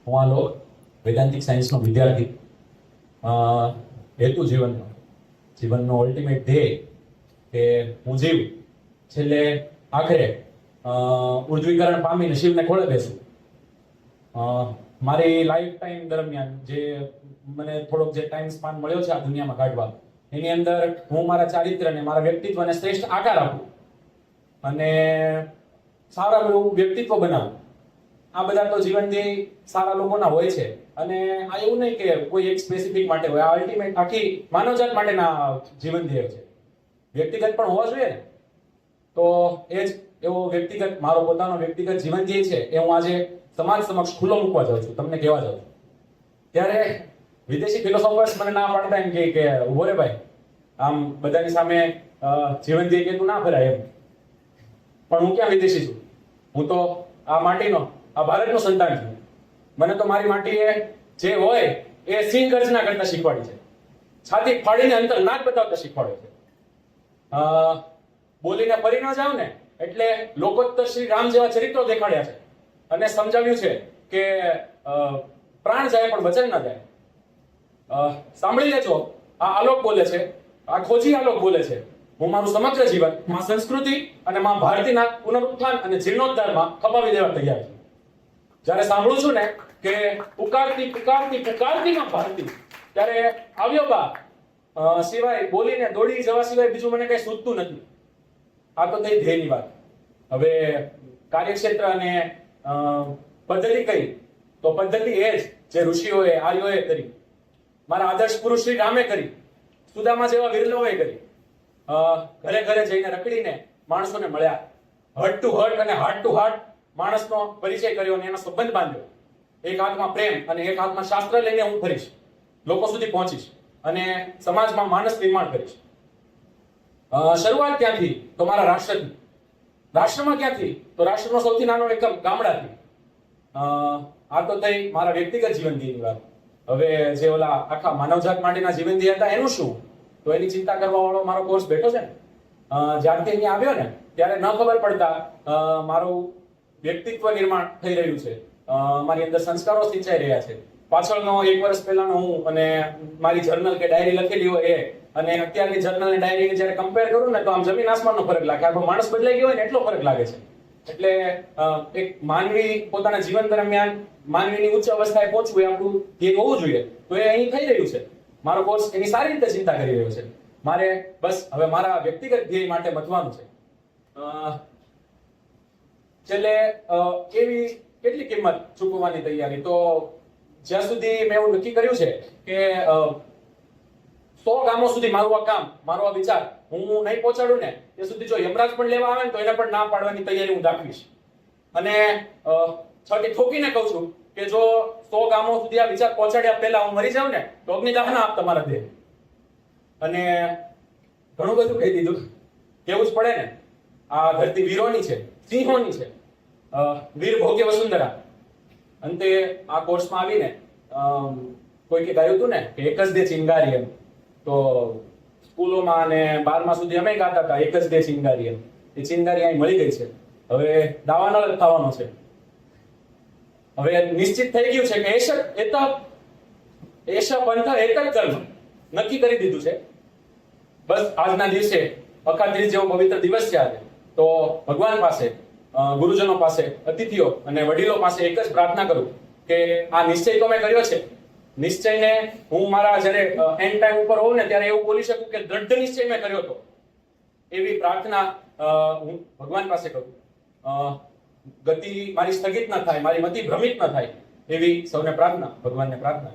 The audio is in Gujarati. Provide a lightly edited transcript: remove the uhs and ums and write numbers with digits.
હું આલો વેદાંતિક સાયન્સનો વિદ્યાર્થી. હેતુ જીવનનો અલ્ટિમેટ ધ્યેય કે હું જીવ છેલ્લે આખરે ઉર્જ્વીકરણ પામીને શિવને ખોળે બેસું. મારી લાઈફ ટાઈમ દરમિયાન જે મને થોડોક જે ટાઈમ સ્પાન મળ્યો છે આ દુનિયામાં કાઢવા, એની અંદર હું મારા ચારિત્રને, મારા વ્યક્તિત્વને શ્રેષ્ઠ આકાર આપું અને સારા એવું વ્યક્તિત્વ બનાવું. આ બધા તો જીવનથી સારા લોકોના હોય છે અને આ એવું નહીં કે કોઈ એક સ્પેસિફિક માટે હોય. આ અલ્ટિમેટ આખી માનવજાત માટેના જીવન ધ્યેય છે. વ્યક્તિગત પણ હોવા જોઈએ ને. તો એ જ એવો વ્યક્તિગત મારો પોતાનો વ્યક્તિગત જીવન ધ્યેય છે એ હું આજે સમાજ સમક્ષ ખુલ્લો મૂકવા જાઉં છું, તમને કહેવા જાઉં છું. ત્યારે વિદેશી ફિલોસોફર્સ મને ના પાડતા એમ કે ઉભો રે ભાઈ, આમ બધાની સામે જીવન ધ્યેય કે તું ના ફરાય એમ. પણ હું ક્યાં વિદેશી છું? હું તો આ માટીનો, આ ભારતનો સંતાન છું. મને તો મારી માટીએ જે હોય એ સિંહ ગર્જના કરતા શીખવાડી છે, છાતી ફાડીને અંતર નાક બતાવતા શીખવાડે છે. બોલીને ફરી ન જાવ ને એટલે લોકોત્તર શ્રી રામ જેવા ચરિત્રો દેખાડ્યા છે અને સમજાવ્યું છે કે પ્રાણ જાય પણ વચન ના જાય. સાંભળી લેજો, આ આલોક બોલે છે, આ ખોજી આલોક બોલે છે. હું મારું સમગ્ર જીવન માં સંસ્કૃતિ અને માં ભારતીના પુનરુત્થાન અને જીર્ણોદ્ધારમાં ખપાવી દેવા તૈયાર છું. જ્યારે સાંભળું છું ને કે પુકારતી પુકારતી પુકારતી માં ભારતી, ત્યારે આવ્યો બા સિવાય બોલીને દોડી જવા સિવાય બીજું મને કઈ સૂઝતું નથી. આ તો થઈ ધ્યેયની વાત. હવે કાર્યક્ષેત્ર અને પદ્ધતિ કઈ, તો પદ્ધતિ એ જ જે ઋષિઓએ આર્યોએ કરી, મારા આદર્શ પુરુષ શ્રી રામે કરી, સુદામા જેવા વિરલોએ કરી. ઘરે ઘરે જઈને રખડીને માણસોને મળ્યા, હર્ટ ટુ હર્ટ અને હાર્ટ ટુ હાર્ટ માણસનો પરિચય કર્યો અને એનો સંબંધ બાંધ્યો. એક હાથમાં પ્રેમ અને એક હાથમાં શાસ્ત્ર લઈને હું ફરીશ, લોકો સુધી પહોંચીશ અને સમાજમાં માનસ નિર્માણ કરીશ. શરૂઆત ક્યાંથી? તો મારા રાષ્ટ્રથી. રાષ્ટ્રમાં ક્યાંથી? તો રાષ્ટ્રનો સૌથી નાનો એકમ ગામડાથી. આ તો થઈ મારા વ્યક્તિગત જીવન ધ્યેયની વાત. હવે જે ઓલા આખા માનવજાત માટેના જીવન ધ્યેય હતા એનું શું? તો એની ચિંતા કરવા વાળો મારો કોર્સ બેઠો છે ને. જ્યારથી અહીંયા આવ્યો ને ત્યારે ન ખબર પડતા મારું વ્યક્તિત્વ નિર્માણ થઈ રહ્યું છે. મારી અંદર સંસ્કારો સિંચાઈ રહ્યા છે. પાછળનો 1 વર્ષ પહેલાનો હું અને મારી જર્નલ કે ડાયરી લખેલી હોય એ અને અત્યારની જર્નલ અને ડાયરીને જ્યારે કમ્પેર કરું ને તો આમ જમીન આસમાનનો ફરક લાગે. આખો માણસ બદલાઈ ગયો હોય ને એટલો ફરક લાગે છે. એટલે એક માનવી પોતાના જીવન દરમિયાન માનવીની ઉચ્ચ અવસ્થાએ પહોંચવું એ આપણું ધ્યેય હોવું જોઈએ. તો એ અહીં થઈ રહ્યું છે. મારો કોર્સ એની સારી રીતે ચિંતા કરી રહ્યો છે. મારે બસ હવે મારા વ્યક્તિગત ધ્યેય માટે મથવાનું છે. છેલ્લે એવી કેટલી કિંમત ચૂકવવાની તૈયારી? તો જ્યાં સુધી મેં એવું નક્કી કર્યું છે કે 100 ગામો સુધી મારું આ કામ, મારો આ વિચાર હું નહીં પહોંચાડું ને ત્યાં સુધી જો યમરાજ પણ લેવા આવે ને તો એને પણ ના પાડવાની તૈયારી હું દાખવીશ. અને છઠ્ઠી ઠોકીને કહું છું કે જો 100 ગામો સુધી આ વિચાર પહોંચાડ્યા પહેલા હું મરી જાઉં ને તો અગ્નિદાહ ના આપ તમારા દેહ. અને ઘણું બધું કહી દીધું, કેવું જ પડે ને. આ ધરતી વીરોની છે, સિંહોની છે. વીર ભોગ્ય વસુંધરા. અંતે આ કોર્સમાં આવીને કોઈકે ગાયું હતું ને કે એક જ દે ચિંગારી એમ. તો સ્કૂલોમાં અને 12મા સુધી અમે ગાતા હતા એક જ દે ચિંગારી એમ. એ ચિંગારી અહીં મળી ગઈ છે. હવે દાવાનો જ થવાનો છે. હવે નિશ્ચિત થઈ ગયું છે કે એશ પંથ એક જ કર્મ નક્કી કરી દીધું છે. બસ આજના દિવસે અખાત્રીજ જેવો પવિત્ર દિવસ છે આજે. તો ભગવાન પાસે, ગુરુજનો પાસે, અતિથિઓ અને વડીલો પાસે એક જ પ્રાર્થના કરું કે આ નિશ્ચય તો મેં કર્યો છે. નિશ્ચયને હું મારા જ્યારે એન્ડ ટાઈમ ઉપર હોઉં ને ત્યારે એવું બોલી શકું કે દ્રઢ નિશ્ચય મેં કર્યો હતો. એવી પ્રાર્થના હું ભગવાન પાસે કરું. ગતિ મારી સ્થગિત ન થાય, મારી મતિ ભ્રમિત ન થાય એવી સૌને પ્રાર્થના, ભગવાનને પ્રાર્થના.